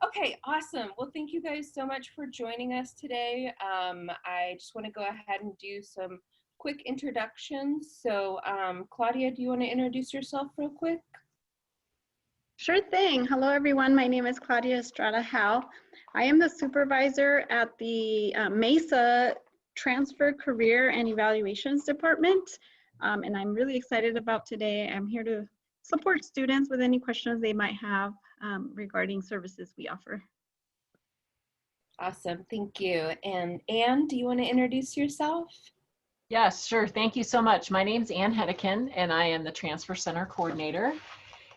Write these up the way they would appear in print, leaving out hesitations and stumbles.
Okay, awesome. Well, thank you guys so much for joining us today. I just want to go ahead and do some quick introductions. So, Claudia, do you want to introduce yourself real quick? Sure thing. Hello, everyone. My name is Claudia Estrada Howe. I am the supervisor at the Mesa Transfer Career and Evaluations Department, and I'm really excited about today. I'm here to support students with any questions they might have regarding services we offer. Awesome, thank you. And Anne, do you want to introduce yourself? Yes, sure. Thank you so much. My name's Ann Hedekin, and I am the Transfer Center Coordinator.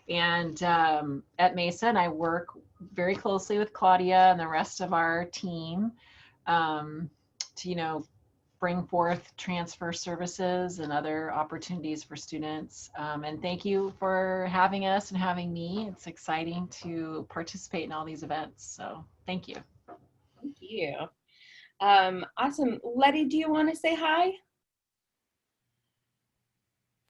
And at Mesa, and I work very closely with Claudia and the rest of our team to, bring forth transfer services and other opportunities for students. And thank you for having us and having me. It's exciting to participate in all these events. So thank you. Thank you. Awesome. Letty, do you want to say hi?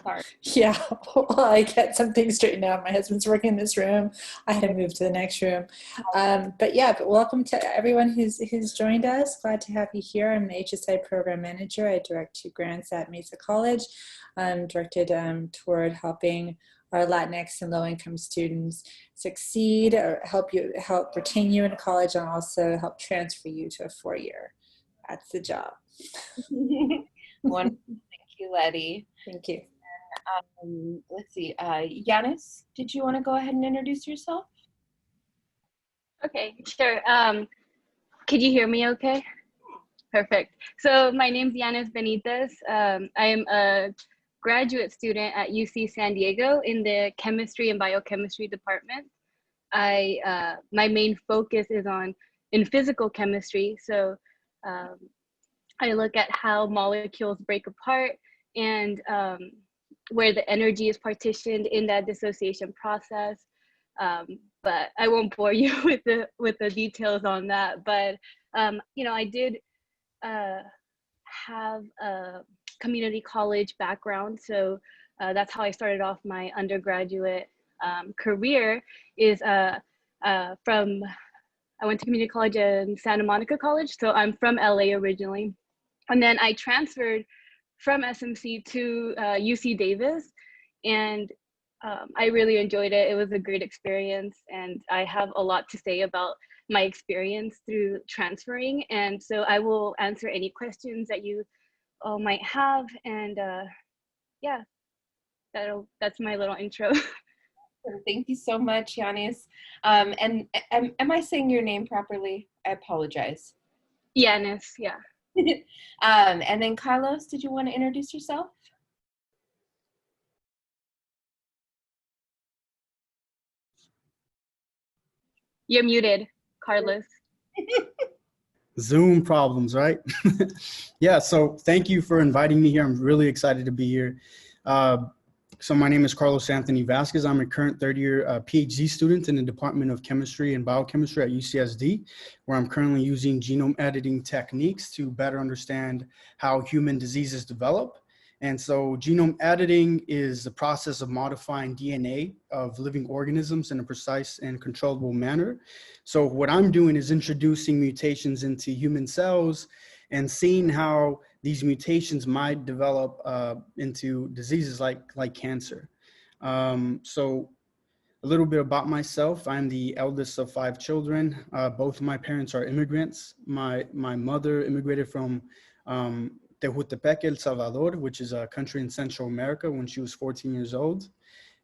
Sorry. Yeah, well, I get something straightened out. My husband's working in this room. I had to move to the next room. But welcome to everyone who's joined us. Glad to have you here. I'm the HSI Program Manager. I direct 2 grants at Mesa College. I'm directed toward helping our Latinx and low-income students succeed, or help retain you in college, and also help transfer you to a 4-year. That's the job. Wonderful. Thank you, Letty. Thank you. Let's see, Yanis, did you want to go ahead and introduce yourself? Okay, sure. Could you hear me okay? Perfect. So my name's Yanis Benitez. I am a graduate student at UC San Diego in the chemistry and biochemistry department. My main focus is in physical chemistry. So I look at how molecules break apart and where the energy is partitioned in that dissociation process. But I won't bore you with the details on that. But I did have a community college background, so that's how I started off my undergraduate career. I went to community college in Santa Monica College, so I'm from LA originally, and then I transferred from SMC to UC Davis, and I really enjoyed it. It was a great experience, and I have a lot to say about my experience through transferring, and so I will answer any questions that you all might have, and that's my little intro. Thank you so much, Yanis. And am I saying your name properly? I apologize. Yanis, yeah. And then Carlos, did you want to introduce yourself? You're muted, Carlos. Zoom problems, right? Yeah, so thank you for inviting me here. I'm really excited to be here. So my name is Carlos Anthony Vasquez. I'm a current 3rd-year PhD student in the Department of Chemistry and Biochemistry at UCSD, where I'm currently using genome editing techniques to better understand how human diseases develop. And so genome editing is the process of modifying DNA of living organisms in a precise and controllable manner. So what I'm doing is introducing mutations into human cells and seeing how these mutations might develop into diseases like cancer. So a little bit about myself. I'm the eldest of 5 children. Both of my parents are immigrants. My mother immigrated from Tehuantepec, El Salvador, which is a country in Central America, when she was 14 years old.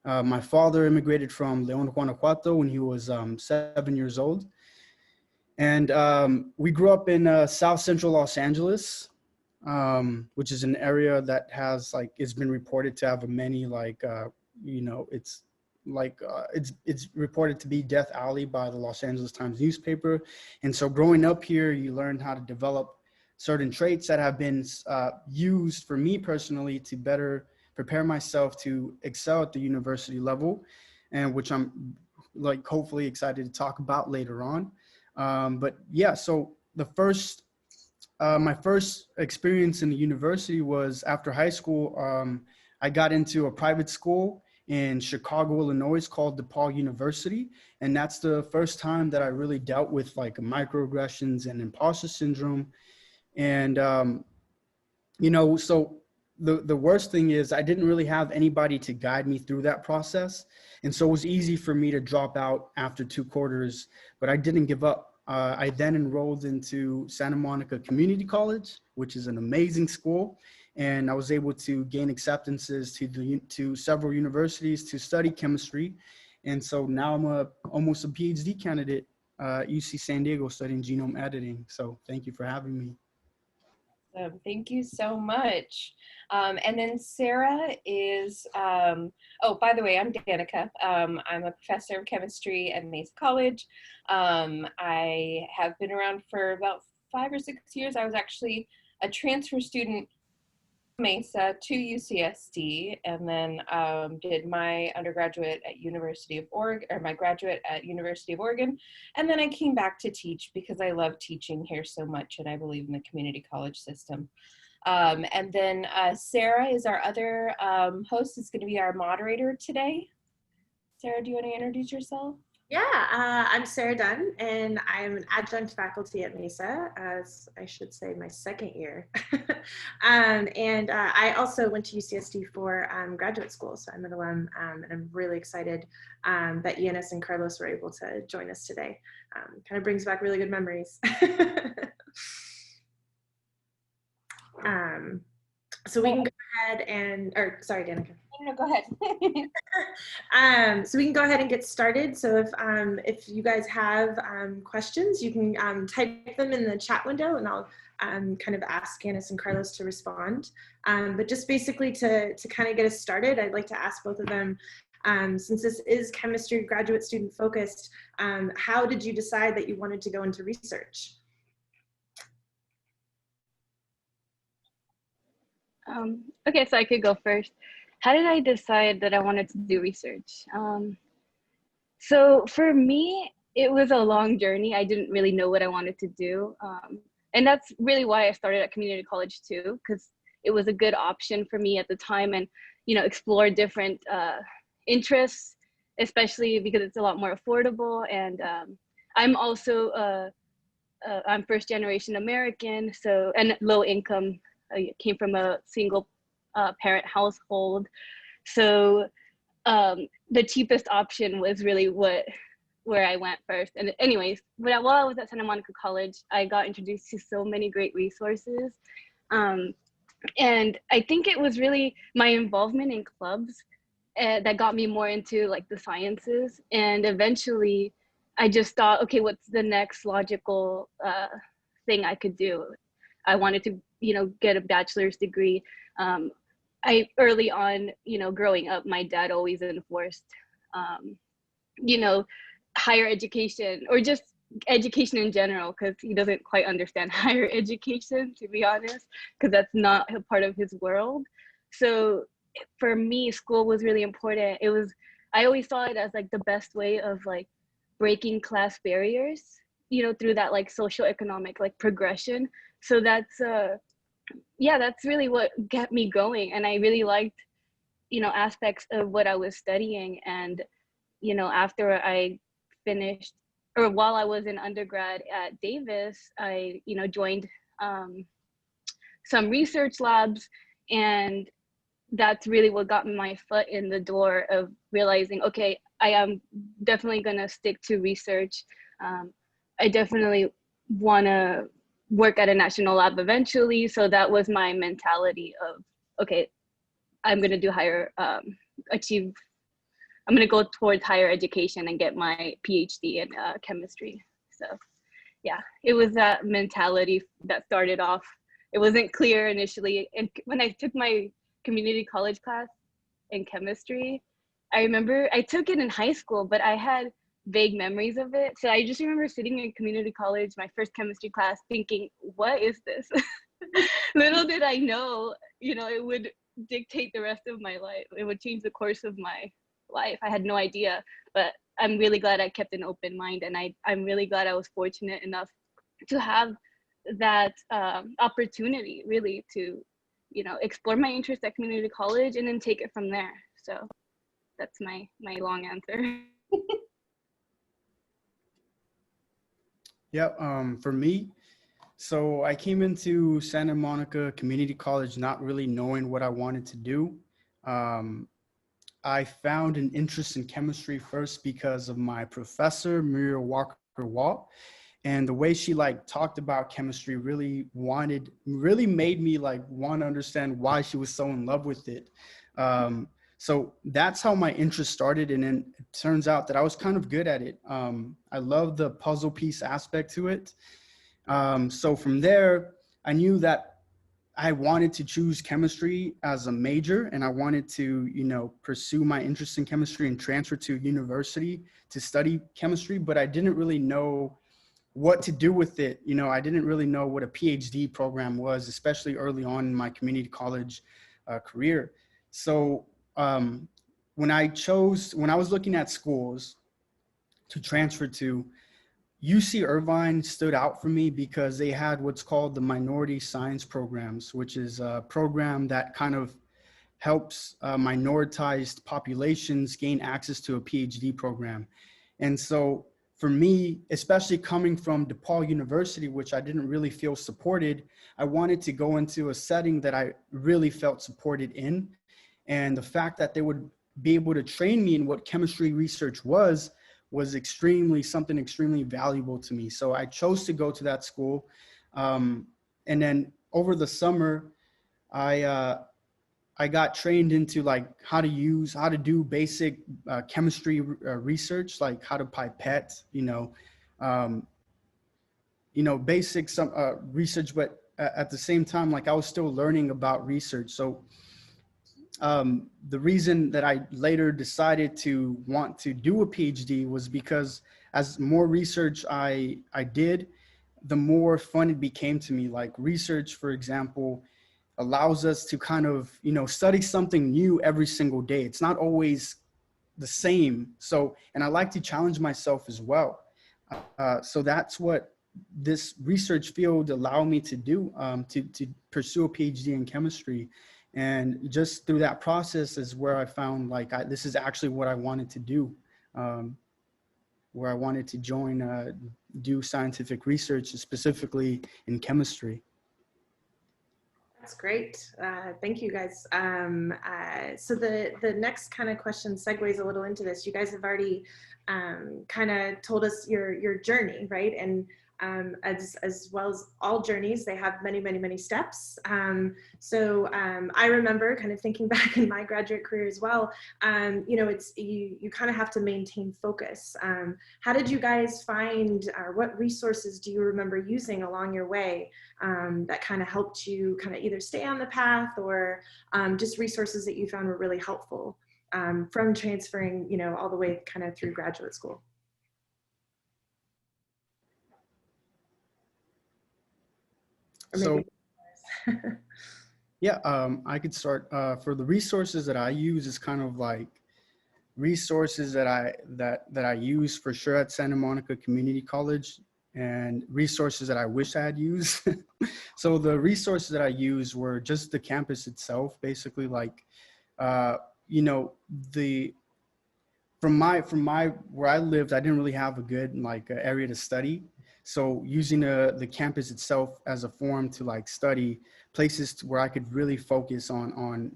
My father immigrated from León, Guanajuato when he was 7 years old. And we grew up in South Central Los Angeles, which is an area that has it's been reported to have many it's reported to be Death Alley by the Los Angeles Times newspaper. And so growing up here, you learn how to develop certain traits that have been used for me personally to better prepare myself to excel at the university level, and which I'm hopefully excited to talk about later on. But yeah, so my first experience in the university was after high school. I got into a private school in Chicago, Illinois, called DePaul University. And that's the first time that I really dealt with like microaggressions and imposter syndrome. And, you know, so the worst thing is I didn't really have anybody to guide me through that process. And so it was easy for me to drop out after 2 quarters, but I didn't give up. I then enrolled into Santa Monica Community College, which is an amazing school. And I was able to gain acceptances to several universities to study chemistry. And so now I'm almost a PhD candidate at UC San Diego studying genome editing. So thank you for having me. Thank you so much. And then Sarah is, oh, by the way, I'm Danica. I'm a professor of chemistry at Mesa College. I have been around for about 5 or 6 years. I was actually a transfer student Mesa to UCSD, and then did my undergraduate at University of Oregon, or my graduate at University of Oregon, and then I came back to teach because I love teaching here so much, and I believe in the community college system. And then Sarah is our other host, is going to be our moderator today. Sarah, do you want to introduce yourself? Yeah, I'm Sarah Dunn, and I'm an adjunct faculty at Mesa, as I should say my 2nd year. And I also went to UCSD for graduate school, so I'm an alum, and I'm really excited that Yanis and Carlos were able to join us today. Kind of brings back really good memories. So we can go ahead and, or sorry, Danica. No, go ahead. So we can go ahead and get started. So if you guys have questions, you can type them in the chat window, and I'll kind of ask Yanis and Carlos to respond. But just basically to kind of get us started, I'd like to ask both of them, since this is chemistry graduate student focused, how did you decide that you wanted to go into research? Okay, so I could go first. How did I decide that I wanted to do research? So for me, it was a long journey. I didn't really know what I wanted to do. And that's really why I started at community college too, because it was a good option for me at the time, and, you know, explore different interests, especially because it's a lot more affordable. And I'm also, I'm 1st generation American, so, and low income. I came from a single parent household. So the cheapest option was really where I went first. And anyways, while I was at Santa Monica College, I got introduced to so many great resources. And I think it was really my involvement in clubs that got me more into like the sciences. And eventually I just thought, okay, what's the next logical thing I could do? I wanted to, you know, get a bachelor's degree. Early on, you know, growing up, my dad always enforced, you know, higher education, or just education in general, because he doesn't quite understand higher education, to be honest, because that's not a part of his world. So for me, school was really important. I always saw it as like the best way of like breaking class barriers, you know, through that like social economic like progression. So that's yeah, that's really what kept me going. And I really liked, you know, aspects of what I was studying. And, you know, after I finished, or while I was in undergrad at Davis, I, you know, joined some research labs. And that's really what got my foot in the door of realizing, okay, I am definitely gonna stick to research. I definitely wanna work at a national lab eventually. So that was my mentality of, okay, I'm gonna do I'm gonna go towards higher education and get my PhD in chemistry. So yeah, it was that mentality that started off. It wasn't clear initially. And when I took my community college class in chemistry, I remember I took it in high school, but I had vague memories of it. So I just remember sitting in community college, my first chemistry class, thinking, what is this? Little did I know, you know, it would dictate the rest of my life. It would change the course of my life. I had no idea, but I'm really glad I kept an open mind. And I'm really glad I was fortunate enough to have that opportunity really to, you know, explore my interest at community college and then take it from there. So that's my long answer. Yeah, for me, so I came into Santa Monica Community College not really knowing what I wanted to do. I found an interest in chemistry first because of my professor, Muriel Walker Wall. And the way she like talked about chemistry really made me like want to understand why she was so in love with it. So that's how my interest started. And then it turns out that I was kind of good at it. I love the puzzle piece aspect to it. So from there, I knew that I wanted to choose chemistry as a major, and I wanted to, you know, pursue my interest in chemistry and transfer to university to study chemistry, but I didn't really know what to do with it. You know, I didn't really know what a PhD program was, especially early on in my community college career. So when I was looking at schools to transfer to, UC Irvine stood out for me because they had what's called the minority science programs, which is a program that kind of helps minoritized populations gain access to a PhD program. And so for me, especially coming from DePaul University, which I didn't really feel supported, I wanted to go into a setting that I really felt supported in. And the fact that they would be able to train me in what chemistry research was something extremely valuable to me. So I chose to go to that school. And then over the summer, I got trained into like how to do basic chemistry research, like how to pipette, basic research, but at the same time, like I was still learning about research. So the reason that I later decided to want to do a PhD was because as more research I did, the more fun it became to me. Like research, for example, allows us to kind of, study something new every single day. It's not always the same. So, and I like to challenge myself as well. So that's what this research field allowed me to do, to pursue a PhD in chemistry. And just through that process is where I found like, this is actually what I wanted to do, where I wanted to do scientific research, specifically in chemistry. That's great. Thank you guys. So the next kind of question segues a little into this. You guys have already kind of told us your journey, right? And as well as all journeys, they have many, many, many steps. So I remember kind of thinking back in my graduate career as well, it's you kind of have to maintain focus. How did you guys find, or what resources do you remember using along your way that kind of helped you kind of either stay on the path or just resources that you found were really helpful from transferring, all the way kind of through graduate school? So, yeah, I could start. For the resources that I use, is kind of like resources that I use for sure at Santa Monica Community College, and resources that I wish I had used. So the resources that I used were just the campus itself, basically, like, from my where I lived, I didn't really have a good area to study. So using the campus itself as a forum to like study, places where I could really focus on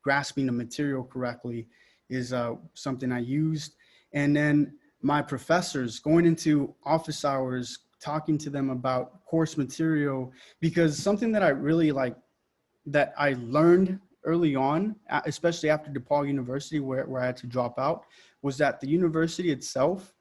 grasping the material correctly is something I used. And then my professors, going into office hours, talking to them about course material, because something that I really that I learned early on, especially after DePaul University, where I had to drop out, was that the university itself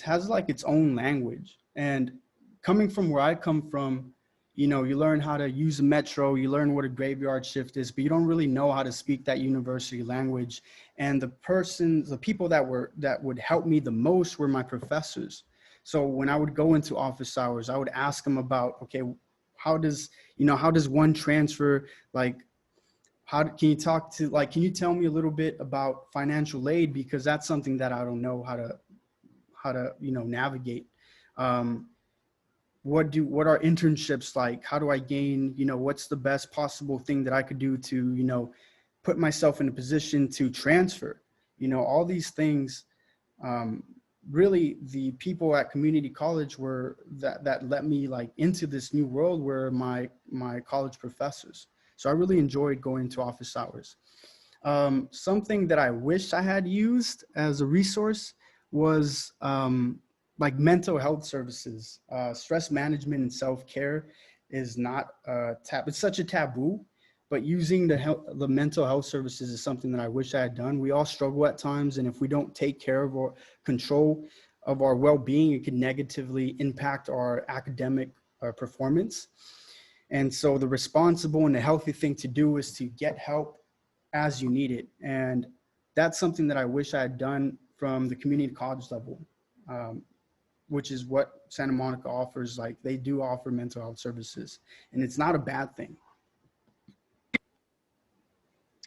has like its own language. And coming from where I come from, you learn how to use a metro, you learn what a graveyard shift is, but you don't really know how to speak that university language. And the people that would help me the most were my professors. So when I would go into office hours, I would ask them about, okay, how does one transfer, can you tell me a little bit about financial aid? Because that's something that I don't know how to navigate. What are internships like? How do I gain, what's the best possible thing that I could do to, put myself in a position to transfer. You know, all these things, really the people at community college were that let me like into this new world were my college professors. So I really enjoyed going to office hours. Something that I wish I had used as a resource was like mental health services. Stress management and self-care is not it's such a taboo, but using the mental health services is something that I wish I had done. We all struggle at times, and if we don't take care of or control of our well-being, it can negatively impact our academic performance. And so the responsible and the healthy thing to do is to get help as you need it. And that's something that I wish I had done from the community college level, which is what Santa Monica offers. Like, they do offer mental health services, and it's not a bad thing.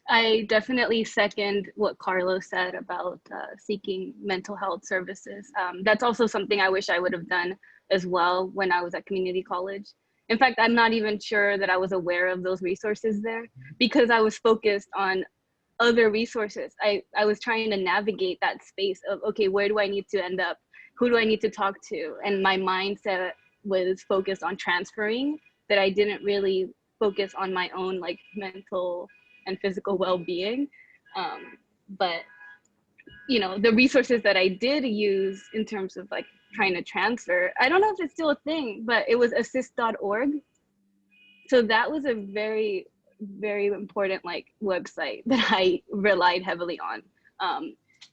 I definitely second what Carlos said about seeking mental health services. That's also something I wish I would have done as well when I was at community college. In fact, I'm not even sure that I was aware of those resources there because I was focused on other resources. I was trying to navigate that space of, okay, where do I need to end up? Who do I need to talk to? And my mindset was focused on transferring, that I didn't really focus on my own like mental and physical well-being. But you know, the resources that I did use in terms of like trying to transfer, I don't know if it's still a thing, but it was assist.org. So that was a very, very important like website that I relied heavily on,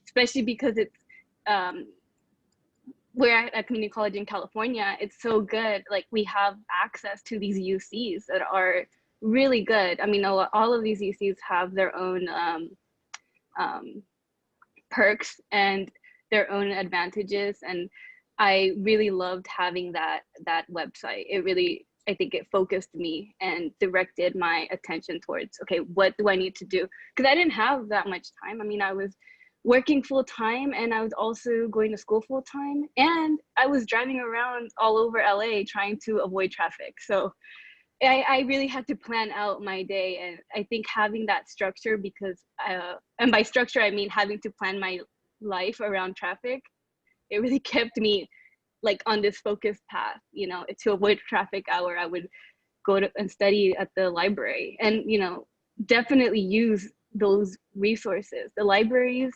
especially because it's we're at community college in California. It's so good. Like, we have access to these UCs that are really good. I mean, all of these UCs have their own perks and their own advantages, and I really loved having that website. It really, I think it focused me and directed my attention towards, okay, what do I need to do? Because I didn't have that much time. I mean, I was working full time, and I was also going to school full time, and I was driving around all over LA trying to avoid traffic. So I really had to plan out my day, and I think having that structure, because and by structure I mean having to plan my life around traffic, it really kept me like on this focused path. You know, to avoid traffic hour, I would go to and study at the library, and you know, definitely use those resources. The libraries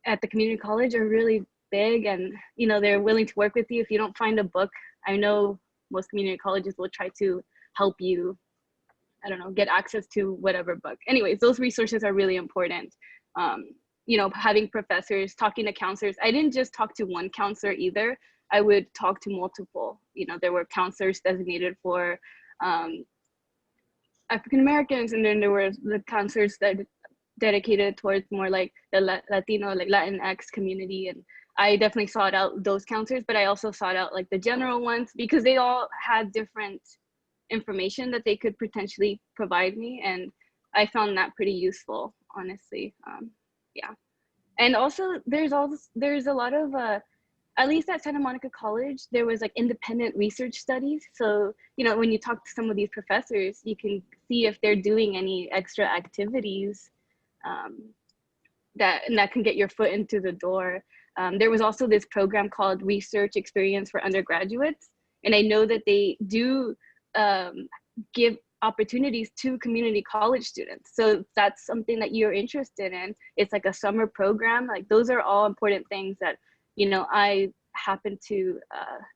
at the community college are really big, and you know, they're willing to work with you if you don't find a book. I know most community colleges will try to help you, I don't know, get access to whatever book. Anyways, those resources are really important. You know, having professors, talking to counselors. I didn't just talk to one counselor either. I would talk to multiple. You know, there were counselors designated for African Americans, and then there were the counselors that dedicated towards more like the Latino, like LatinX community. And I definitely sought out those counselors, but I also sought out like the general ones, because they all had different information that they could potentially provide me, and I found that pretty useful, honestly. Yeah, and also there's a lot of at least at Santa Monica College, there was like independent research studies. So you know, when you talk to some of these professors, you can see if they're doing any extra activities that can get your foot into the door. There was also this program called Research Experience for Undergraduates, and I know that they do give opportunities to community college students. So if that's something that you're interested in, it's like a summer program. Like, those are all important things that, you know, I happened to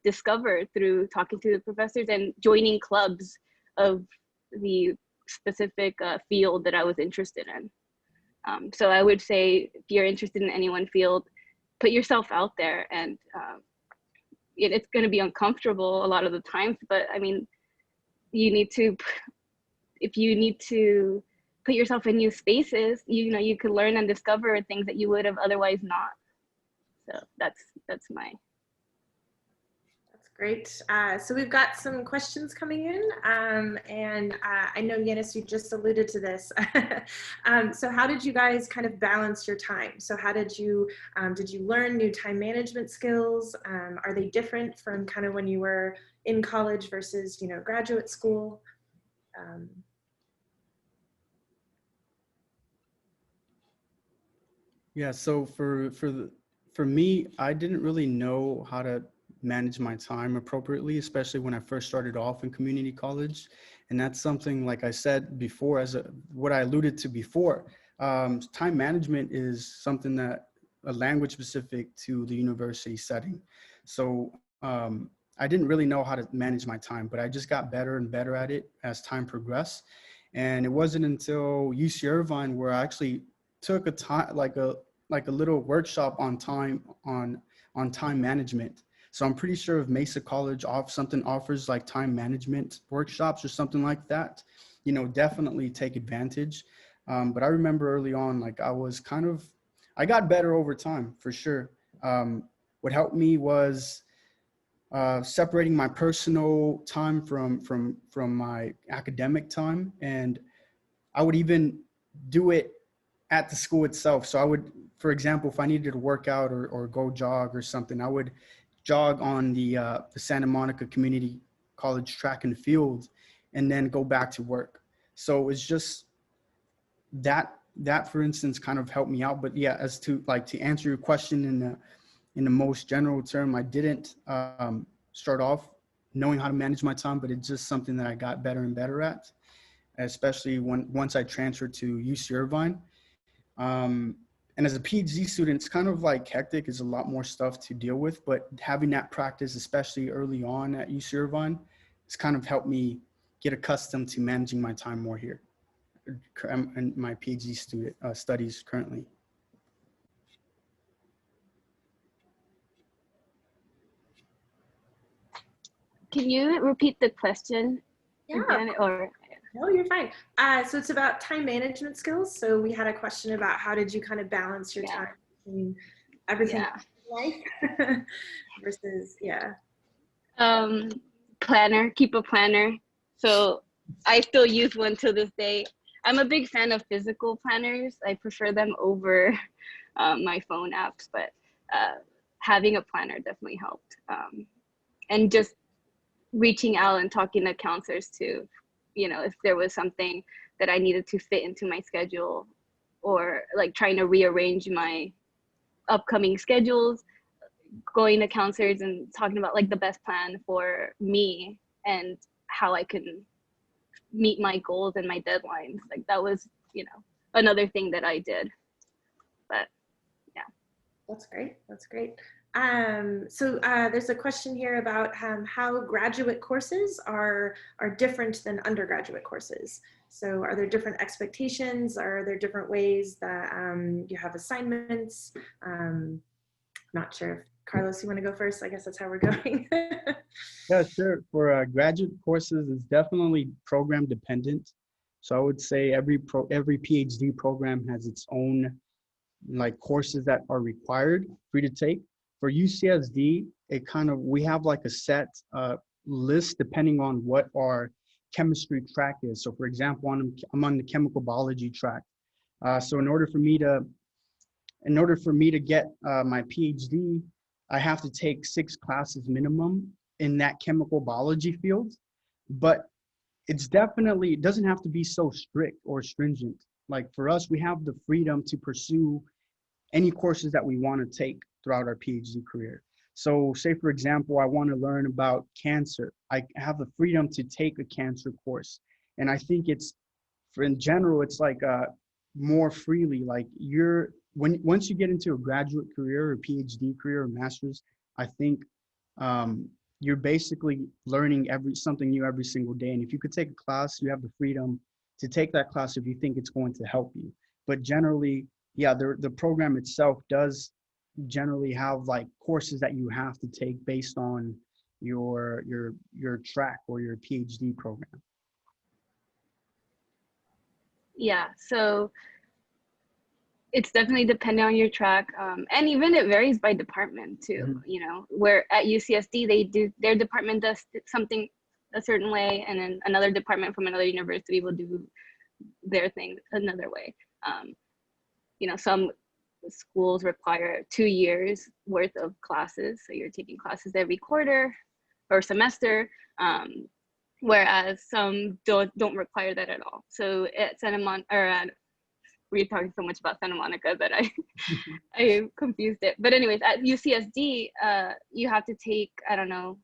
discover through talking to the professors and joining clubs of the specific field that I was interested in. So I would say, if you're interested in any one field, put yourself out there, and it's going to be uncomfortable a lot of the times, but I mean, if you need to put yourself in new spaces, you know, you could learn and discover things that you would have otherwise not. So that's my. That's great. So we've got some questions coming in, and I know, Yanis, you just alluded to this. So how did you guys kind of balance your time? So how did you learn new time management skills? Are they different from kind of when you were in college versus, you know, graduate school? Yeah, so for me, I didn't really know how to manage my time appropriately, especially when I first started off in community college. And that's something, like I said before, what I alluded to before, time management is something that a language specific to the university setting. So I didn't really know how to manage my time, but I just got better and better at it as time progressed. And it wasn't until UC Irvine where I actually took a time, like a little workshop on time management. So I'm pretty sure if Mesa College offers like time management workshops or something like that, you know, definitely take advantage. But I remember early on, like I got better over time for sure. What helped me was separating my personal time from my academic time, and I would even do it at the school itself. So I would, for example, if I needed to work out or go jog or something, I would jog on the Santa Monica Community College track and field, and then go back to work. So it's just that for instance kind of helped me out. But yeah, as to answer your question in the most general term, I didn't start off knowing how to manage my time, but it's just something that I got better and better at, especially once I transferred to UC Irvine. And as a PhD student, it's kind of like hectic. It's a lot more stuff to deal with, but having that practice, especially early on at UC Irvine, has kind of helped me get accustomed to managing my time more here in my PhD studies currently. Can you repeat the question Yeah. again? Or No, you're fine. So it's about time management skills. So we had a question about how did you kind of balance your time between everything in life versus, planner, keep a planner. So I still use one till this day. I'm a big fan of physical planners. I prefer them over my phone apps, but having a planner definitely helped. And just reaching out and talking to counselors to, if there was something that I needed to fit into my schedule, or like trying to rearrange my upcoming schedules, going to counselors and talking about like the best plan for me and how I can meet my goals and my deadlines. Like that was, another thing that I did. But yeah. That's great. That's great. So there's a question here about how graduate courses are different than undergraduate courses. So are there different expectations? Are there different ways that you have assignments? Not sure if Carlos, you want to go first? I guess that's how we're going. Yeah, sure. For graduate courses, it's definitely program dependent. So I would say every PhD program has its own like courses that are required for you to take. For UCSD, we have like a set list depending on what our chemistry track is. So for example, I'm on the chemical biology track. So in order for me to get my PhD, I have to take 6 classes minimum in that chemical biology field. But it doesn't have to be so strict or stringent. Like for us, we have the freedom to pursue any courses that we want to take throughout our PhD career. So say, for example, I want to learn about cancer. I have the freedom to take a cancer course. And I think in general, it's like more freely, like once you get into a graduate career or PhD career or master's, I think you're basically learning something new every single day. And if you could take a class, you have the freedom to take that class if you think it's going to help you. But generally, yeah, the program itself does generally have like courses that you have to take based on your track or your PhD program. Yeah, so it's definitely dependent on your track, and even it varies by department too. Mm-hmm. Where at UCSD their department does something a certain way, and then another department from another university will do their thing another way. Some schools require 2 years worth of classes, so you're taking classes every quarter or semester, whereas some don't require that at all. So at we're talking so much about Santa Monica that I confused it. But anyways, at UCSD, you have to take, I don't know,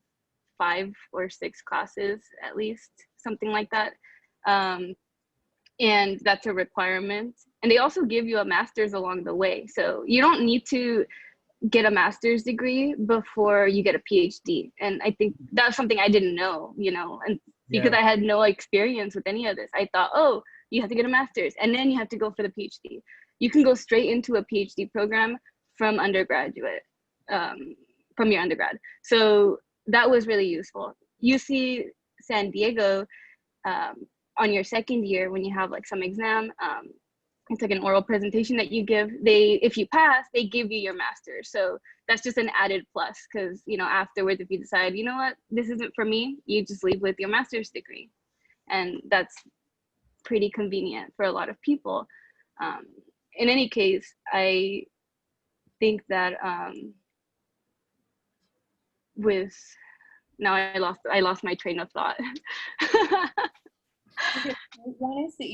5 or 6 classes at least, something like that. And that's a requirement. And they also give you a master's along the way. So you don't need to get a master's degree before you get a PhD. And I think that's something I didn't know, you know, and because I had no experience with any of this. I thought, oh, you have to get a master's and then you have to go for the PhD. You can go straight into a PhD program from undergraduate, from your undergrad. So that was really useful. UC San Diego, on your second year, when you have like some exam, it's like an oral presentation that you give. If you pass, they give you your master's. So that's just an added plus, because you know, afterwards, if you decide, you know what, this isn't for me, you just leave with your master's degree, and that's pretty convenient for a lot of people. In any case, I think that I lost my train of thought. One is that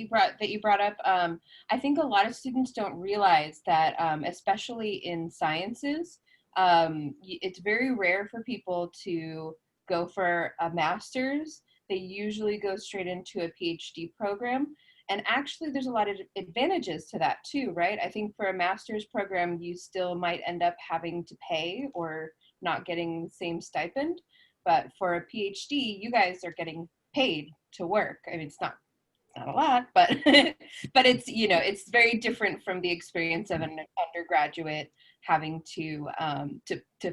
you brought up, I think a lot of students don't realize that, especially in sciences, it's very rare for people to go for a master's. They usually go straight into a PhD program. And actually, there's a lot of advantages to that too, right? I think for a master's program, you still might end up having to pay or not getting the same stipend. But for a PhD, you guys are getting paid to work. I mean, it's not a lot, but but it's, you know, it's very different from the experience of an undergraduate having to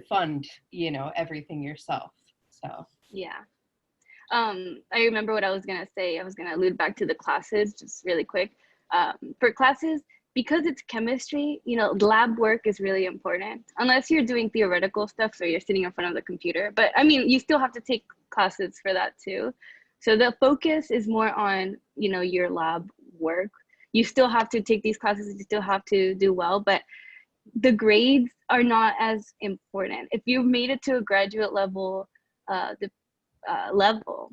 fund, you know, everything yourself. So yeah. I remember what I was gonna say. I was gonna allude back to the classes just really quick. For classes, because it's chemistry, you know, lab work is really important, unless you're doing theoretical stuff, so you're sitting in front of the computer. But I mean, you still have to take classes for that too. So the focus is more on, you know, your lab work. You still have to take these classes, you still have to do well, but the grades are not as important. If you've made it to a graduate level, level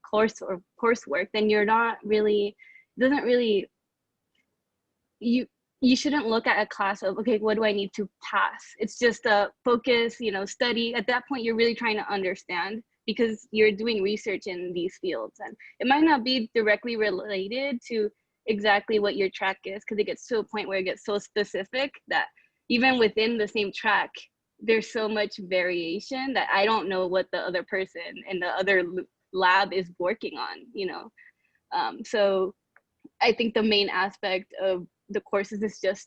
course or coursework, then you're not really, you shouldn't look at a class of, okay, what do I need to pass? It's just a focus, you know, study. At that point, you're really trying to understand, because you're doing research in these fields, and it might not be directly related to exactly what your track is, because it gets to a point where it gets so specific that even within the same track, there's so much variation that I don't know what the other person in the other lab is working on, you know? So I think the main aspect of the courses is just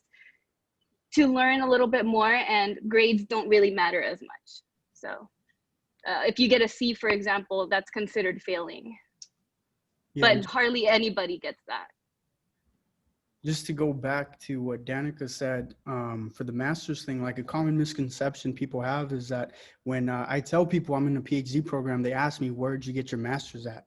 to learn a little bit more, and grades don't really matter as much. So if you get a C, for example, that's considered failing, but hardly anybody gets that. Just to go back to what Danica said, for the master's thing, like a common misconception people have is that when I tell people I'm in a PhD program, they ask me, where'd you get your master's at?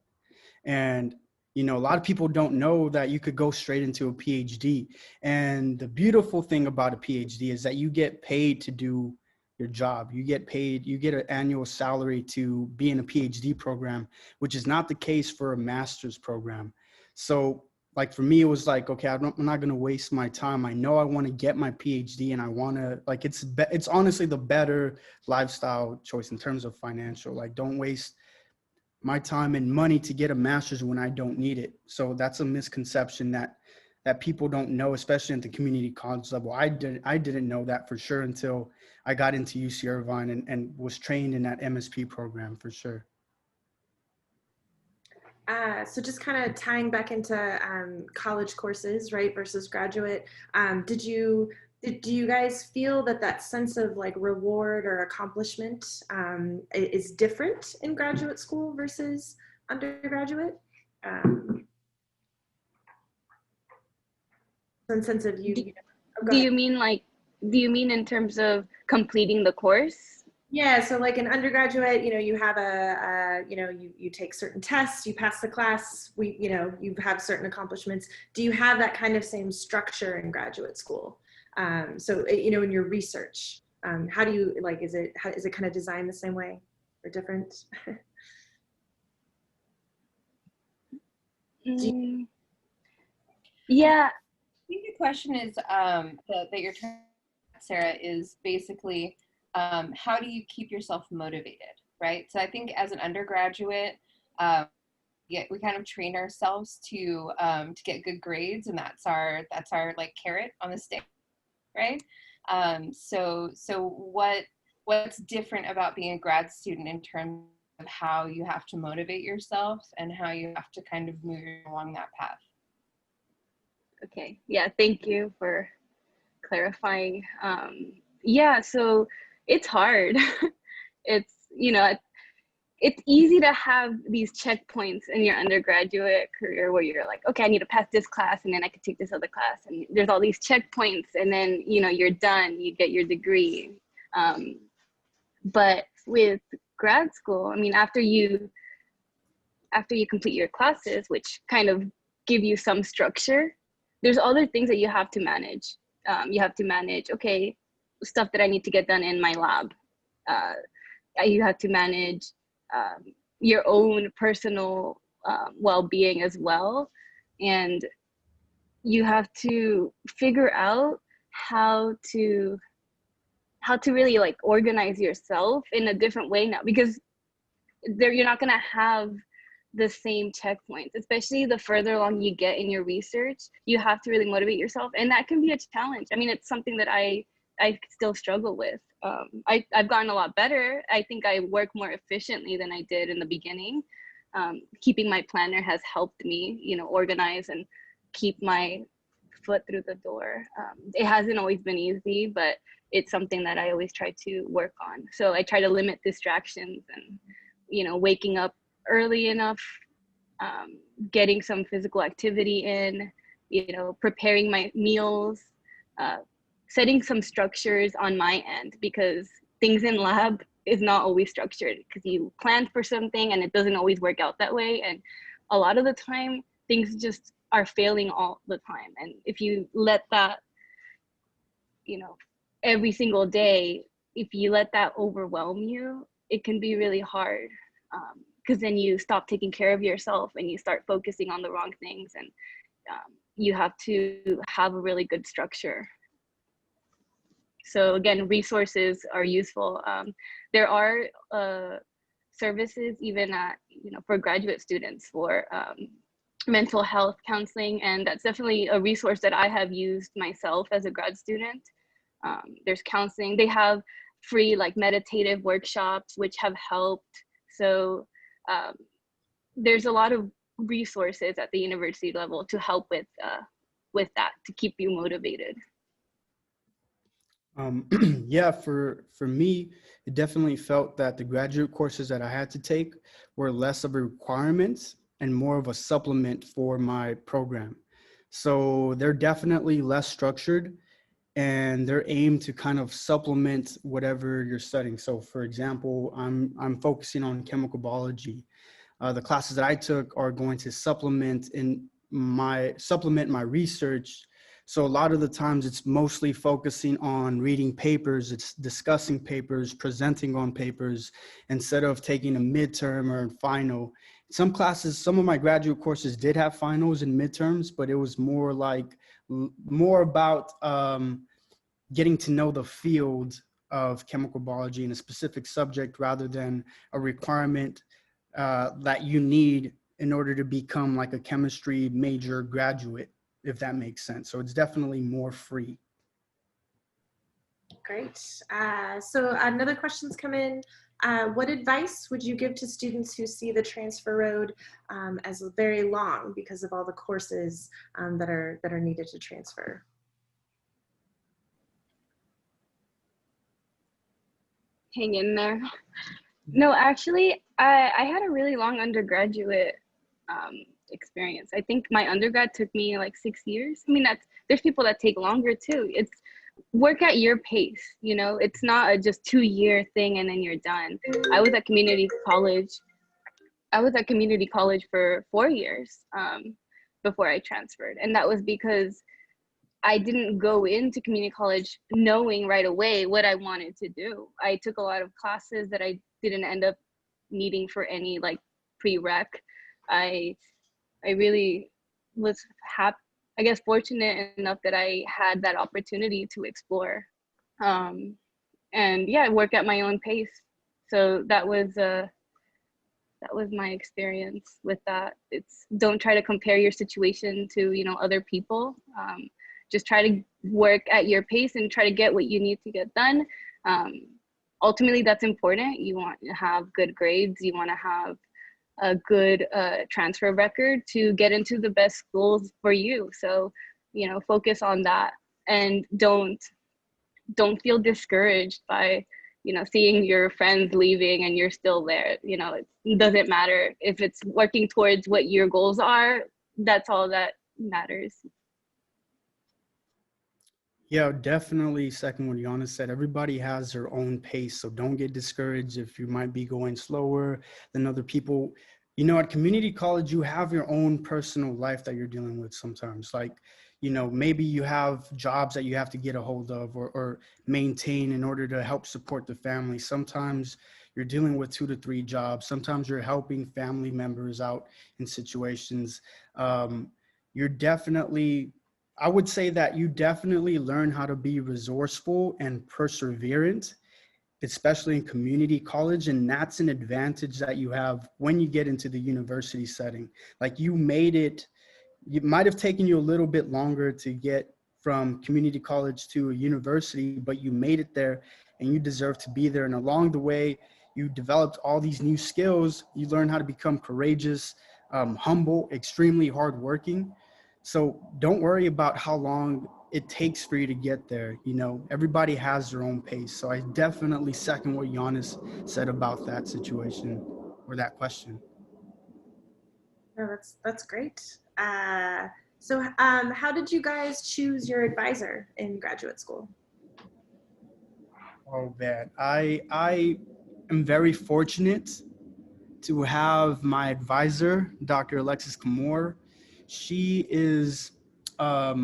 And, you know, a lot of people don't know that you could go straight into a PhD. And the beautiful thing about a PhD is that you get paid to do your job. You get paid, you get an annual salary to be in a PhD program, which is not the case for a master's program. So like for me, it was like, okay, I'm not going to waste my time. I know I want to get my PhD, and I want to, like, it's honestly the better lifestyle choice in terms of financial. Like, don't waste my time and money to get a master's when I don't need it. So that's a misconception that people don't know, especially at the community college level. I didn't know that for sure until I got into UC Irvine and was trained in that MSP program for sure. So just kind of tying back into college courses, right, versus graduate, do you guys feel that sense of like reward or accomplishment is different in graduate school versus undergraduate? Some sense of you. Do you mean in terms of completing the course? Yeah, so like an undergraduate, you know, you have you take certain tests, you pass the class, you have certain accomplishments. Do you have that kind of same structure in graduate school? So, you know, in your research, how do you, like, is it kind of designed the same way or different? Yeah. I think question is that you're trying to ask, Sarah, is basically how do you keep yourself motivated, right? So I think as an undergraduate, we kind of train ourselves to get good grades, and that's our like carrot on the stick, right? So what's different about being a grad student in terms of how you have to motivate yourself and how you have to kind of move along that path? Okay, yeah, thank you for clarifying. Yeah, so it's hard. It's, you know, it's easy to have these checkpoints in your undergraduate career where you're like, okay, I need to pass this class and then I could take this other class. And there's all these checkpoints and then, you know, you're done, you get your degree. But with grad school, I mean, after you complete your classes, which kind of give you some structure, there's other things that you have to manage. You have to manage, okay, stuff that I need to get done in my lab. You have to manage your own personal well-being as well. And you have to figure out how to really like organize yourself in a different way now, because you're not gonna have the same checkpoints, especially the further along you get in your research. You have to really motivate yourself, and that can be a challenge. I mean, it's something that I still struggle with. I've gotten a lot better. I think I work more efficiently than I did in the beginning. Keeping my planner has helped me, you know, organize and keep my foot through the door. It hasn't always been easy, but it's something that I always try to work on. So I try to limit distractions and, you know, waking up early enough, getting some physical activity in, you know, preparing my meals, setting some structures on my end, because things in lab is not always structured, because you planned for something and it doesn't always work out that way. And a lot of the time things just are failing all the time. And if you let that, you know, every single day, if you let that overwhelm you, it can be really hard. Because then you stop taking care of yourself and you start focusing on the wrong things, and you have to have a really good structure. So again, resources are useful. There are services even at, you know, for graduate students for mental health counseling, and that's definitely a resource that I have used myself as a grad student. There's counseling. They have free like meditative workshops which have helped. So there's a lot of resources at the university level to help with that, to keep you motivated. Yeah, for me, it definitely felt that the graduate courses that I had to take were less of a requirement and more of a supplement for my program. So they're definitely less structured, and they're aimed to kind of supplement whatever you're studying. So for example, I'm focusing on chemical biology. The classes that I took are going to supplement my research. So a lot of the times it's mostly focusing on reading papers, it's discussing papers, presenting on papers, instead of taking a midterm or a final. Some classes, some of my graduate courses did have finals and midterms, but it was more about getting to know the field of chemical biology in a specific subject, rather than a requirement that you need in order to become like a chemistry major graduate, if that makes sense. So it's definitely more free. Great. So another question's come in. What advice would you give to students who see the transfer road as very long because of all the courses that are needed to transfer? Hang in there. No, actually, I had a really long undergraduate experience. I think my undergrad took me like 6 years. I mean, there's people that take longer too. It's work at your pace, you know. It's not a just 2-year thing and then you're done. I was at community college. For 4 years before I transferred, and that was because I didn't go into community college knowing right away what I wanted to do. I took a lot of classes that I didn't end up needing for any like prereq. I really was happy. I guess, fortunate enough that I had that opportunity to explore. And yeah, work at my own pace. So that was my experience with that. It's, don't try to compare your situation to, you know, other people. Just try to work at your pace and try to get what you need to get done. Ultimately, that's important. You want to have good grades. You want to have a good transfer record to get into the best schools for you. So, you know, focus on that, and don't feel discouraged by, you know, seeing your friends leaving and you're still there. You know, it doesn't matter if it's working towards what your goals are. That's all that matters. Yeah, definitely second what Yana said. Everybody has their own pace, so don't get discouraged if you might be going slower than other people. You know, at community college, you have your own personal life that you're dealing with sometimes. Like, you know, maybe you have jobs that you have to get a hold of or maintain in order to help support the family. Sometimes you're dealing with 2 to 3 jobs. Sometimes you're helping family members out in situations. You're definitely, I would say that you definitely learn how to be resourceful and perseverant, especially in community college. And that's an advantage that you have when you get into the university setting. Like, you made it, it might have taken you a little bit longer to get from community college to a university, but you made it there and you deserve to be there. And along the way, you developed all these new skills. You learn how to become courageous, humble, extremely hardworking. So don't worry about how long it takes for you to get there. You know, everybody has their own pace. So I definitely second what Giannis said about that situation or that question. No, that's great. So how did you guys choose your advisor in graduate school? Oh man, I am very fortunate to have my advisor, Dr. Alexis Kamor. She is a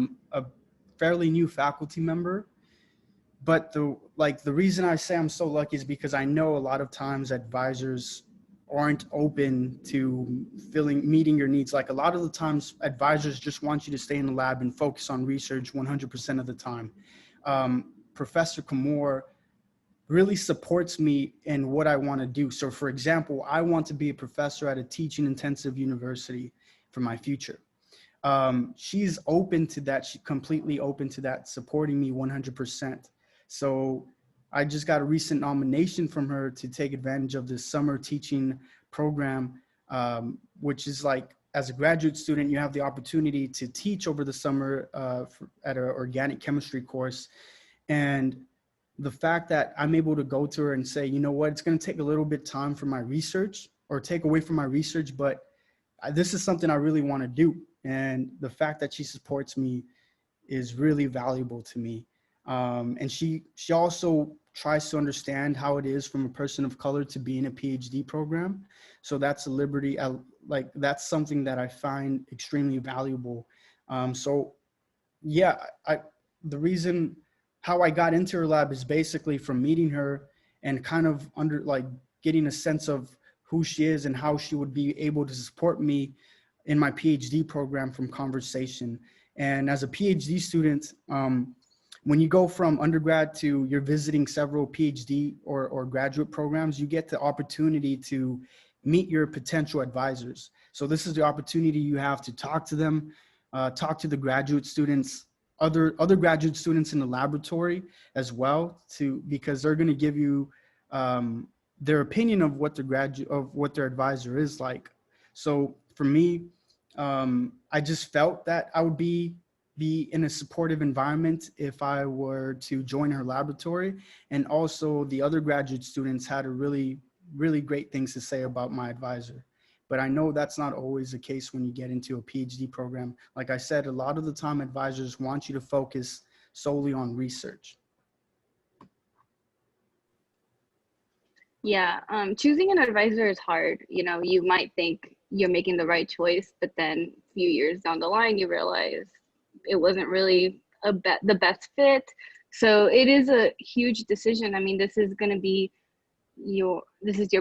fairly new faculty member, but the reason I say I'm so lucky is because I know a lot of times advisors aren't open to meeting your needs. Like, a lot of the times advisors just want you to stay in the lab and focus on research 100% of the time. Professor Kamor really supports me in what I want to do. So for example, I want to be a professor at a teaching intensive university for my future. She's open to that. She's completely open to that, supporting me 100%. So I just got a recent nomination from her to take advantage of this summer teaching program, which is like, as a graduate student, you have the opportunity to teach over the summer at an organic chemistry course. And the fact that I'm able to go to her and say, you know what, it's going to take a little bit time for my research or take away from my research, but this is something I really want to do. And the fact that she supports me is really valuable to me. And she also tries to understand how it is from a person of color to be in a PhD program. So that's a liberty, like that's something that I find extremely valuable. So yeah, the reason how I got into her lab is basically from meeting her and kind of getting a sense of who she is and how she would be able to support me in my PhD program from conversation. And as a PhD student, when you go from undergrad to you're visiting several PhD or graduate programs, you get the opportunity to meet your potential advisors. So this is the opportunity you have to talk to them, talk to the graduate students, other graduate students in the laboratory as well, because they're going to give you their opinion of what their advisor is like. So for me, I just felt that I would be in a supportive environment if I were to join her laboratory. And also the other graduate students had a really great things to say about my advisor. But I know that's not always the case when you get into a PhD program. Like I said, a lot of the time advisors want you to focus solely on research. Yeah, choosing an advisor is hard. You know, you might think you're making the right choice, but then a few years down the line, you realize it wasn't really the best fit. So it is a huge decision. I mean, this is going to be your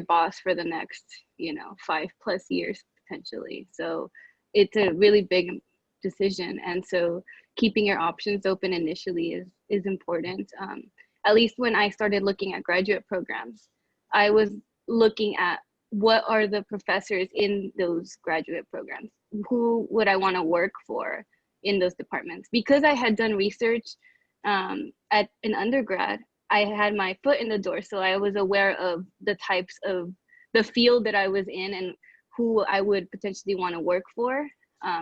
boss for the next, 5+ years potentially. So it's a really big decision. And so keeping your options open initially is important. At least when I started looking at graduate programs, I was looking at what are the professors in those graduate programs? Who would I want to work for in those departments? Because I had done research at an undergrad, I had my foot in the door, so I was aware of the types of the field that I was in and who I would potentially want to work for.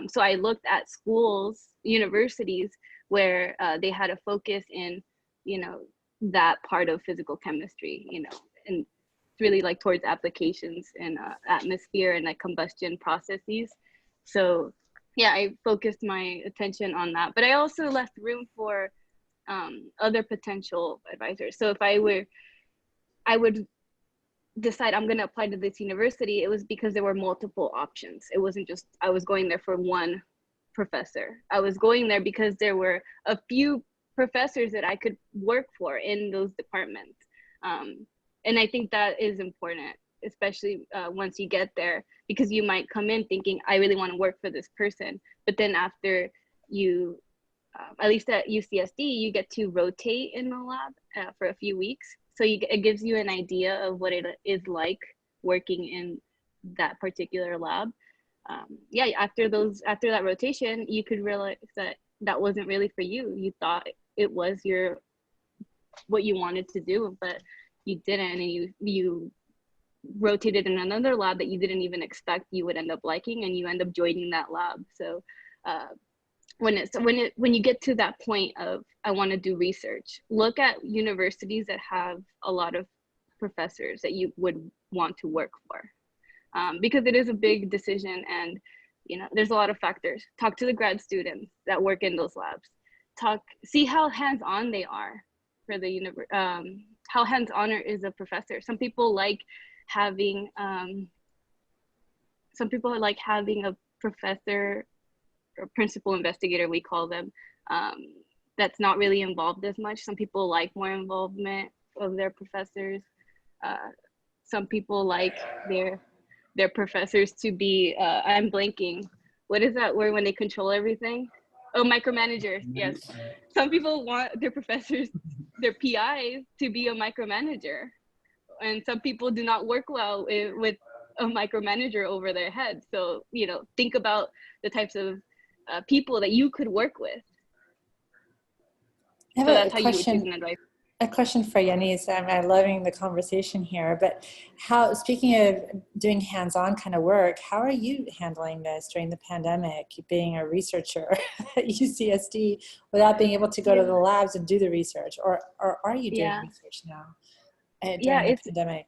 So I looked at schools, universities where they had a focus in, you know, that part of physical chemistry, you know, and it's really like towards applications and atmosphere and like combustion processes. So yeah, I focused my attention on that, but I also left room for other potential advisors. So if I would decide I'm going to apply to this university, it was because there were multiple options. It wasn't just I was going there for one professor. I was going there because there were a few professors that I could work for in those departments. And I think that is important, especially once you get there, because you might come in thinking, I really want to work for this person. But then after you, at least at UCSD, you get to rotate in the lab for a few weeks. So it gives you an idea of what it is like working in that particular lab. Yeah, after that rotation, you could realize that that wasn't really for you. You thought it was what you wanted to do, but you didn't, and you rotated in another lab that you didn't even expect you would end up liking, and you end up joining that lab. So when you get to that point of I want to do research, look at universities that have a lot of professors that you would want to work for, because it is a big decision, and you know there's a lot of factors. Talk to the grad students that work in those labs. See how hands-on they are for the university. How hands-on is a professor. Some people like having a professor or principal investigator, we call them, that's not really involved as much. Some people like more involvement of their professors. Some people like their professors to be, I'm blanking. What is that word when they control everything? Oh, micromanagers, yes. Some people want their professors, their PIs, to be a micromanager. And some people do not work well with a micromanager over their head. So, you know, think about the types of people that you could work with. I have So a that's how question. you would choose an advisor. A question for Yanis. I'm loving the conversation here, but speaking of doing hands-on kind of work, how are you handling this during the pandemic, being a researcher at UCSD without being able to go to the labs and do the research, or are you doing research now during the pandemic?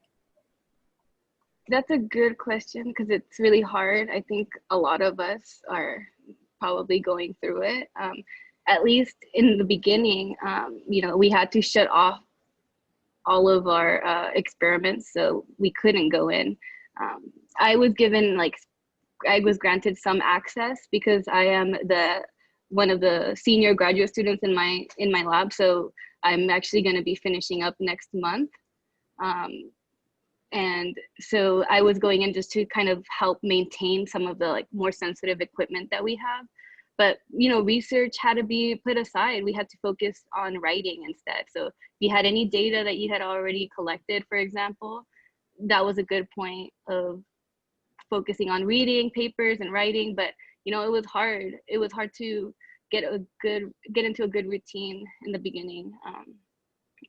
That's a good question, because it's really hard. I think a lot of us are probably going through it. At least in the beginning, you know, we had to shut off all of our experiments, so we couldn't go in. I was granted some access because I am one of the senior graduate students in my lab. So I'm actually going to be finishing up next month. And so I was going in just to kind of help maintain some of the like more sensitive equipment that we have. But, you know, research had to be put aside. We had to focus on writing instead. So if you had any data that you had already collected, for example, that was a good point of focusing on reading papers and writing. But, you know, it was hard. It was hard to get into a good routine in the beginning.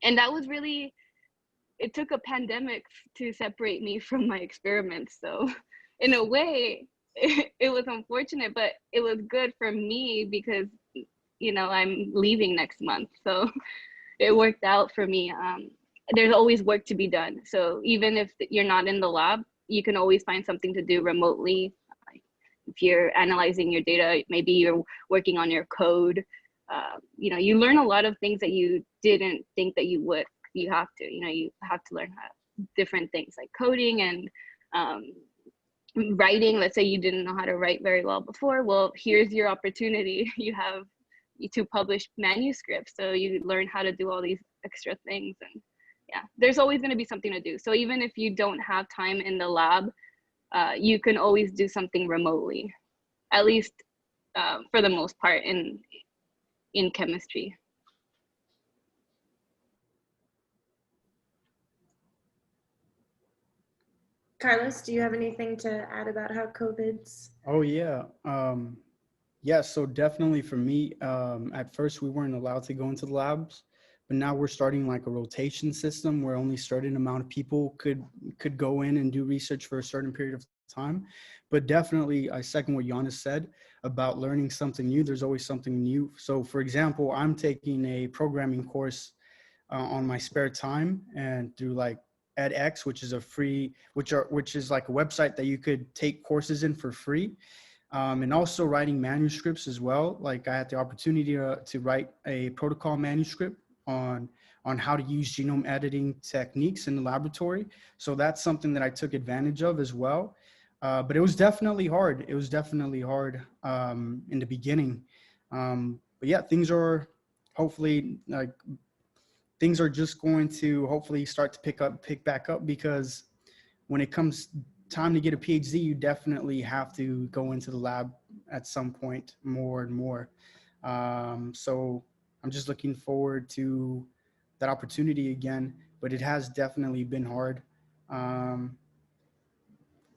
And that was really, it took a pandemic to separate me from my experiments. So in a way, it was unfortunate, but it was good for me because, you know, I'm leaving next month. So it worked out for me. There's always work to be done. So even if you're not in the lab, you can always find something to do remotely. If you're analyzing your data, maybe you're working on your code. You know, you learn a lot of things that you didn't think that you would. You have to, you know, you have to learn different things like coding and writing. Let's say you didn't know how to write very well before. Well, here's your opportunity. You have to publish manuscripts. So you learn how to do all these extra things. And yeah, there's always going to be something to do. So even if you don't have time in the lab, you can always do something remotely. At least for the most part in chemistry. Carlos, do you have anything to add about how COVID's? Oh yeah. Yeah, so definitely for me, at first we weren't allowed to go into the labs, but now we're starting like a rotation system where only a certain amount of people could go in and do research for a certain period of time. But definitely I second what Giannis said about learning something new. There's always something new. So for example, I'm taking a programming course on my spare time, and through like edX, which is a free, which is like a website that you could take courses in for free. And also writing manuscripts as well. Like I had the opportunity to write a protocol manuscript on how to use genome editing techniques in the laboratory. So that's something that I took advantage of as well. But it was definitely hard. It was definitely hard in the beginning. But yeah, things are hopefully like things are just going to hopefully start to pick back up, because when it comes time to get a PhD, you definitely have to go into the lab at some point more and more. So I'm just looking forward to that opportunity again, but it has definitely been hard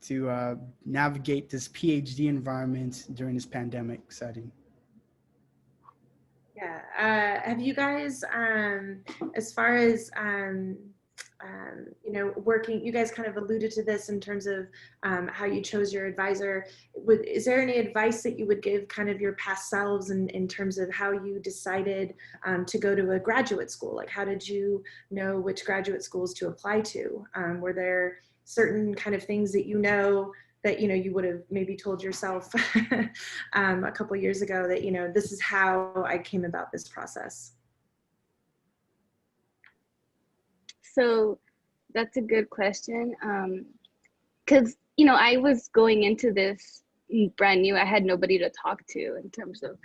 to navigate this PhD environment during this pandemic setting. Yeah. Have you guys, as far as, you know, working, you guys kind of alluded to this in terms of how you chose your advisor. Is there any advice that you would give kind of your past selves in terms of how you decided to go to a graduate school? Like, how did you know which graduate schools to apply to? Were there certain kind of things that that you would have maybe told yourself a couple years ago that, this is how I came about this process? So that's a good question. Because, I was going into this brand new. I had nobody to talk to in terms of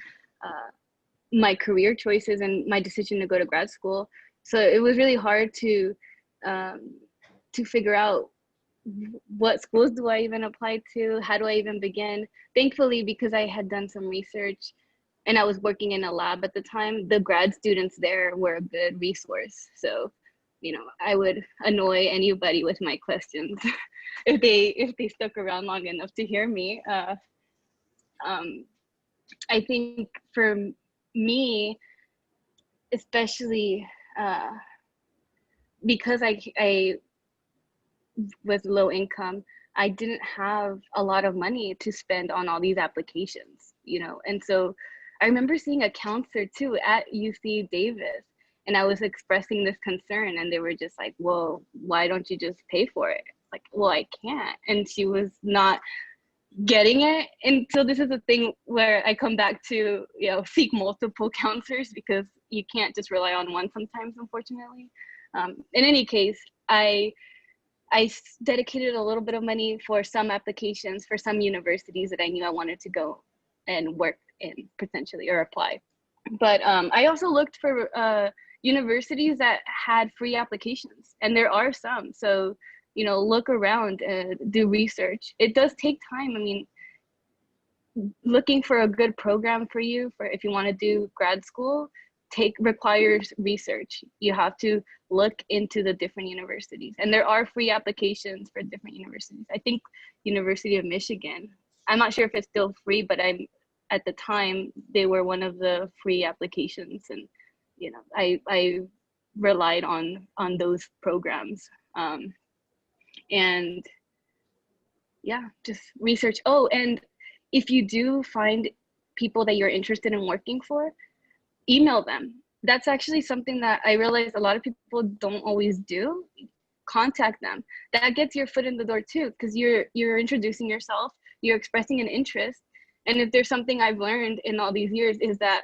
my career choices and my decision to go to grad school. So it was really hard to figure out what schools do I even apply to? How do I even begin? Thankfully, because I had done some research and I was working in a lab at the time, the grad students there were a good resource. So, I would annoy anybody with my questions if they stuck around long enough to hear me. I think for me, especially because I was low income, I didn't have a lot of money to spend on all these applications, and so I remember seeing a counselor too at UC Davis, and I was expressing this concern, and they were just like, well, why don't you just pay for it? Like, well, I can't. And she was not getting it. And so this is a thing where I come back to, seek multiple counselors, because you can't just rely on one sometimes, unfortunately. In any case, I dedicated a little bit of money for some applications for some universities that I knew I wanted to go and work in potentially, or apply. But I also looked for universities that had free applications, and there are some. So, look around and do research. It does take time. I mean, looking for a good program for you, for if you want to do grad school, requires research. You have to look into the different universities, and there are free applications for different universities. I think University of Michigan, I'm not sure if it's still free, but at the time they were one of the free applications, and I relied on those programs, and yeah, just research. Oh, and if you do find people that you're interested in working for, email them. That's actually something that I realized a lot of people don't always do. Contact them. That gets your foot in the door too, because you're introducing yourself, you're expressing an interest. And if there's something I've learned in all these years, is that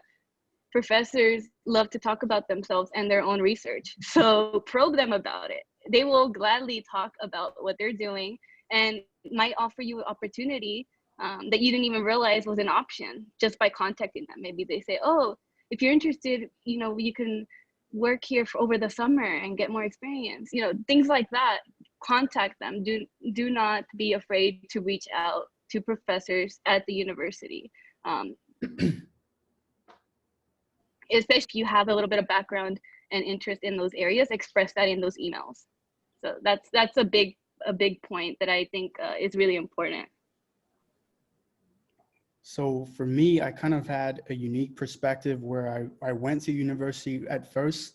professors love to talk about themselves and their own research. So probe them about it. They will gladly talk about what they're doing, and might offer you an opportunity that you didn't even realize was an option just by contacting them. Maybe they say, oh, if you're interested, you can work here for over the summer and get more experience, things like that. Contact them. Do not be afraid to reach out to professors at the university. Especially if you have a little bit of background and interest in those areas, express that in those emails. So that's a big point that I think is really important. So for me, I kind of had a unique perspective where I went to university at first,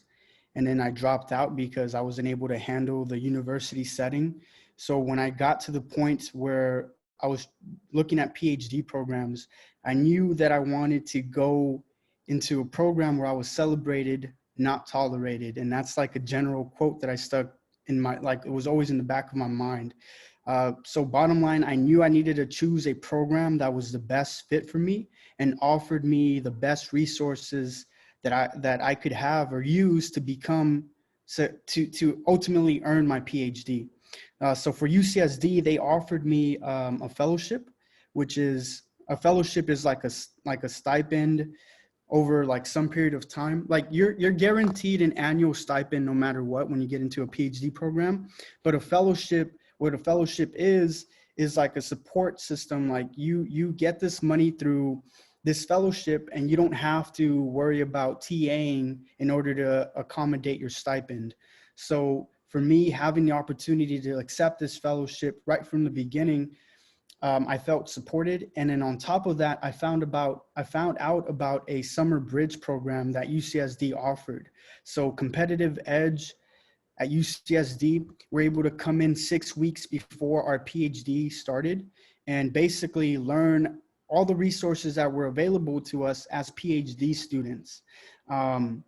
and then I dropped out because I wasn't able to handle the university setting. So when I got to the point where I was looking at PhD programs, I knew that I wanted to go into a program where I was celebrated, not tolerated. And that's like a general quote that I stuck in my, like it was always in the back of my mind. So bottom line, I knew I needed to choose a program that was the best fit for me and offered me the best resources that I could have or use to become, to ultimately earn my PhD. So for UCSD, they offered me a fellowship, which is a fellowship is like a stipend over like some period of time. Like you're guaranteed an annual stipend no matter what when you get into a PhD program, but a fellowship, what a fellowship is like a support system. Like you get this money through this fellowship and you don't have to worry about TAing in order to accommodate your stipend. So for me, having the opportunity to accept this fellowship right from the beginning, I felt supported. And then on top of that, I found out about a summer bridge program that UCSD offered. So Competitive Edge at UCSD, we're able to come in 6 weeks before our PhD started and basically learn all the resources that were available to us as PhD students when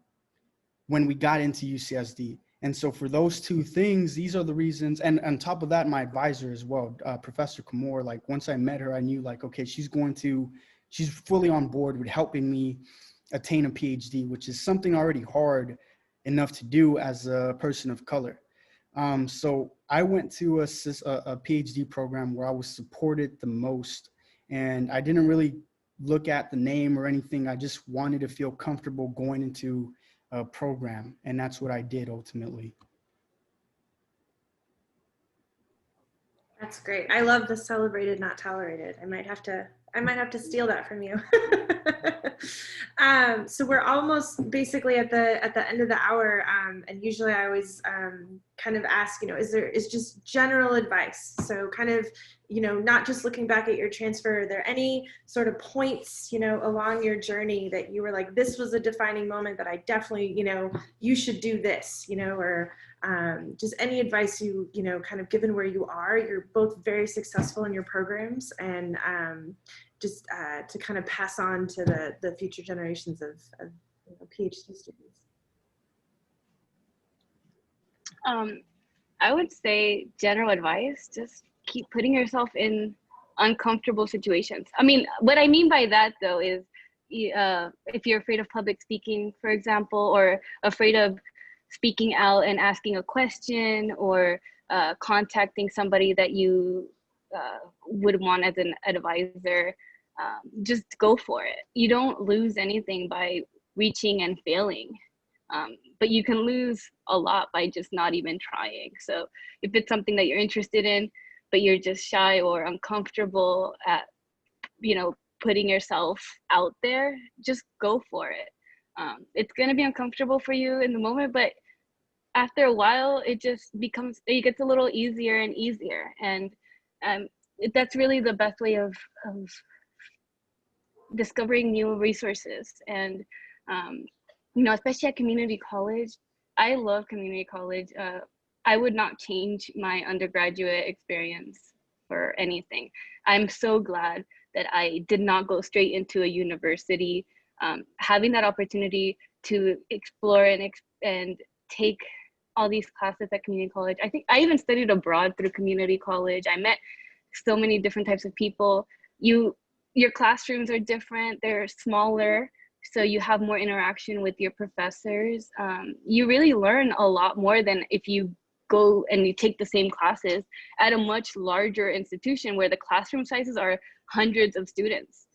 we got into UCSD. And so for those two things, these are the reasons. And on top of that, my advisor as well, Professor Kamor, like once I met her, I knew like, okay, she's fully on board with helping me attain a PhD, which is something already hard enough to do as a person of color. So I went to a PhD program where I was supported the most, and I didn't really look at the name or anything. I just wanted to feel comfortable going into a program, and that's what I did ultimately. That's great. I love the celebrated, not tolerated. I might have to steal that from you. So we're almost basically at the end of the hour, and usually I always kind of ask, is just general advice. So kind of, not just looking back at your transfer, are there any sort of points, along your journey that you were like, this was a defining moment that I definitely, you should do this, or just any advice kind of given where you are. You're both very successful in your programs, and just to kind of pass on to the future generations of PhD students. I would say general advice, just keep putting yourself in uncomfortable situations. I mean, what I mean by that though is if you're afraid of public speaking, for example, or afraid of speaking out and asking a question, or contacting somebody that you would want as an advisor, just go for it. You don't lose anything by reaching and failing, but you can lose a lot by just not even trying. So if it's something that you're interested in, but you're just shy or uncomfortable at, putting yourself out there, just go for it. It's going to be uncomfortable for you in the moment, but after a while, it gets a little easier and easier. And that's really the best way of discovering new resources. And, especially at community college, I love community college. I would not change my undergraduate experience for anything. I'm so glad that I did not go straight into a university. Having that opportunity to explore and take all these classes at community college. I think I even studied abroad through community college. I met so many different types of people. Your classrooms are different, they're smaller, so you have more interaction with your professors. You really learn a lot more than if you go and you take the same classes at a much larger institution where the classroom sizes are hundreds of students.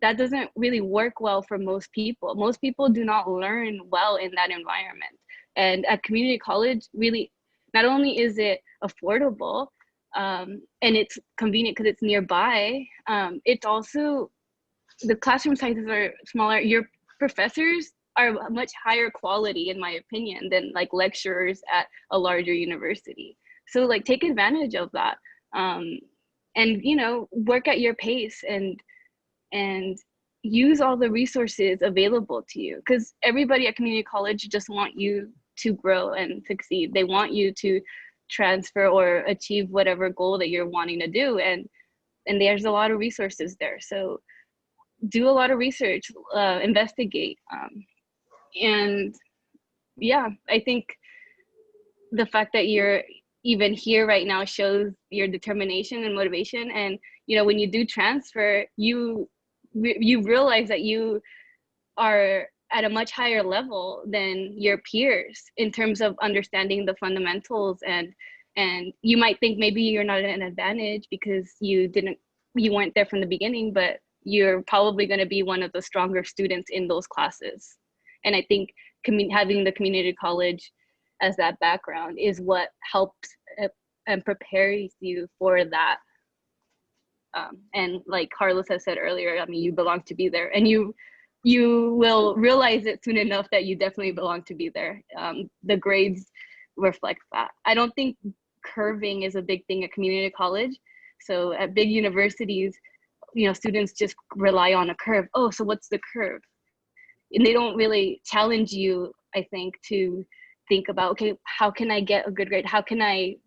That doesn't really work well for most people. Most people do not learn well in that environment. And at community college, really, not only is it affordable and it's convenient because it's nearby, it's also the classroom sizes are smaller. Your professors are much higher quality, in my opinion, than like lecturers at a larger university. So like take advantage of that, and you know, work at your pace and use all the resources available to you, because everybody at community college just want you to grow and succeed. They want you to transfer or achieve whatever goal that you're wanting to do, and there's a lot of resources there. So do a lot of research, investigate, and yeah, I think the fact that you're even here right now shows your determination and motivation. And you know, when you do transfer, you realize that you are at a much higher level than your peers in terms of understanding the fundamentals, and you might think maybe you're not at an advantage because you weren't there from the beginning, but you're probably going to be one of the stronger students in those classes. And I think having the community college as that background is what helps and prepares you for that. And like Carlos has said earlier, I mean, you belong to be there, and you will realize it soon enough that you definitely belong to be there. The grades reflect that. I don't think curving is a big thing at community college. So at big universities, you know, students just rely on a curve. Oh, so what's the curve? And they don't really challenge you, I think, to think about, okay, how can I get a good grade? How can I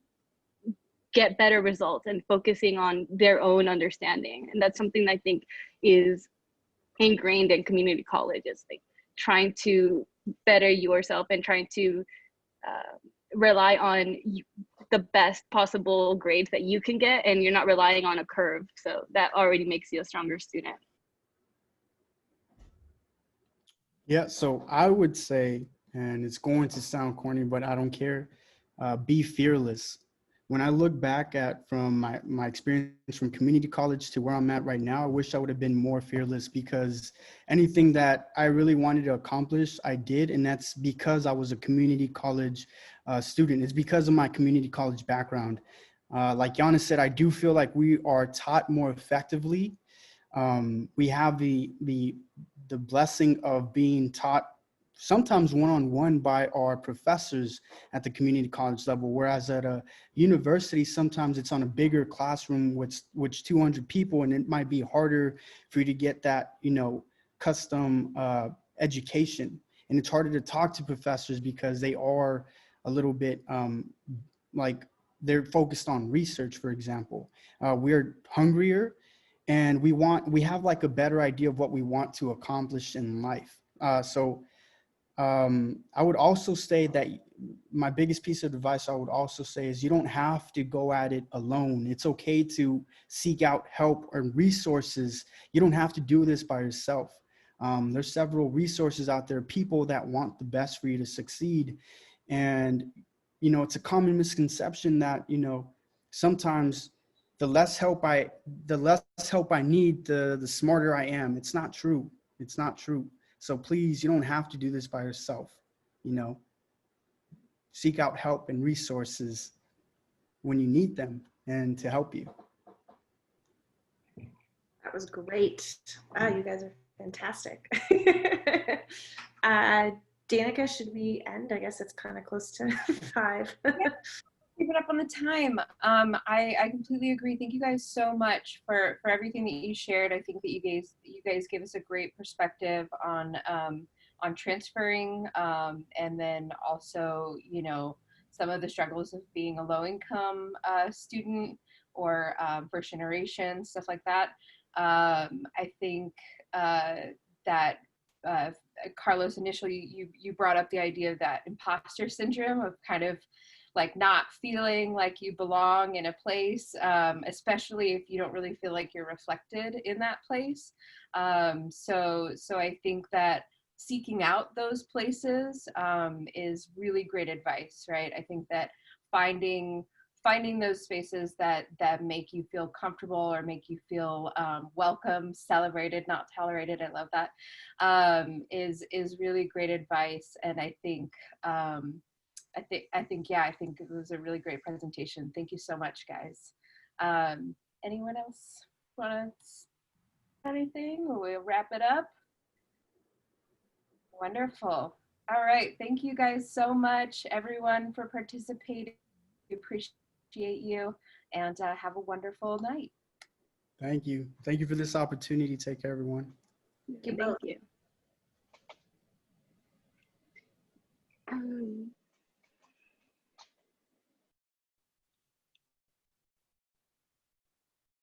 get better results, and focusing on their own understanding. And that's something that I think is ingrained in community college, is like trying to better yourself and trying to rely on the best possible grades that you can get, and you're not relying on a curve. So that already makes you a stronger student. Yeah, so I would say, and it's going to sound corny, but I don't care, be fearless. When I look back at from my experience from community college to where I'm at right now, I wish I would have been more fearless, because anything that I really wanted to accomplish, I did. And that's because I was a community college student. It's because of my community college background. Like Giannis said, I do feel like we are taught more effectively. We have the blessing of being taught sometimes one-on-one by our professors at the community college level, whereas at a university, sometimes it's on a bigger classroom with 200 people, and it might be harder for you to get that, you know, custom education. And it's harder to talk to professors because they are a little bit like they're focused on research, for example. We're hungrier, and we have like a better idea of what we want to accomplish in life. I would also say that my biggest piece of advice I would also say is you don't have to go at it alone. It's okay to seek out help or resources. You don't have to do this by yourself. There's several resources out there, people that want the best for you to succeed. And, you know, it's a common misconception that, you know, sometimes the less help I need, the smarter I am. It's not true. It's not true. So please, you don't have to do this by yourself. You know, seek out help and resources when you need them and to help you. That was great. Wow, you guys are fantastic. Danica, should we end? I guess it's kind of close to 5. Keep it up on the time. I completely agree. Thank you guys so much for everything that you shared. I think that you guys gave us a great perspective on transferring, and then also, you know, some of the struggles of being a low-income student or first generation, stuff like that. I think that Carlos, initially you brought up the idea of that imposter syndrome, of kind of like not feeling like you belong in a place, especially if you don't really feel like you're reflected in that place. So I think that seeking out those places is really great advice, right? I think that finding those spaces that make you feel comfortable or make you feel welcome, celebrated, not tolerated, I love that, is really great advice. And I think it was a really great presentation. Thank you so much, guys. Anyone else want to anything? We'll wrap it up. Wonderful. All right. Thank you guys so much, everyone, for participating. We appreciate you, and have a wonderful night. Thank you. Thank you for this opportunity. Take care, everyone. Thank you both. Thank you.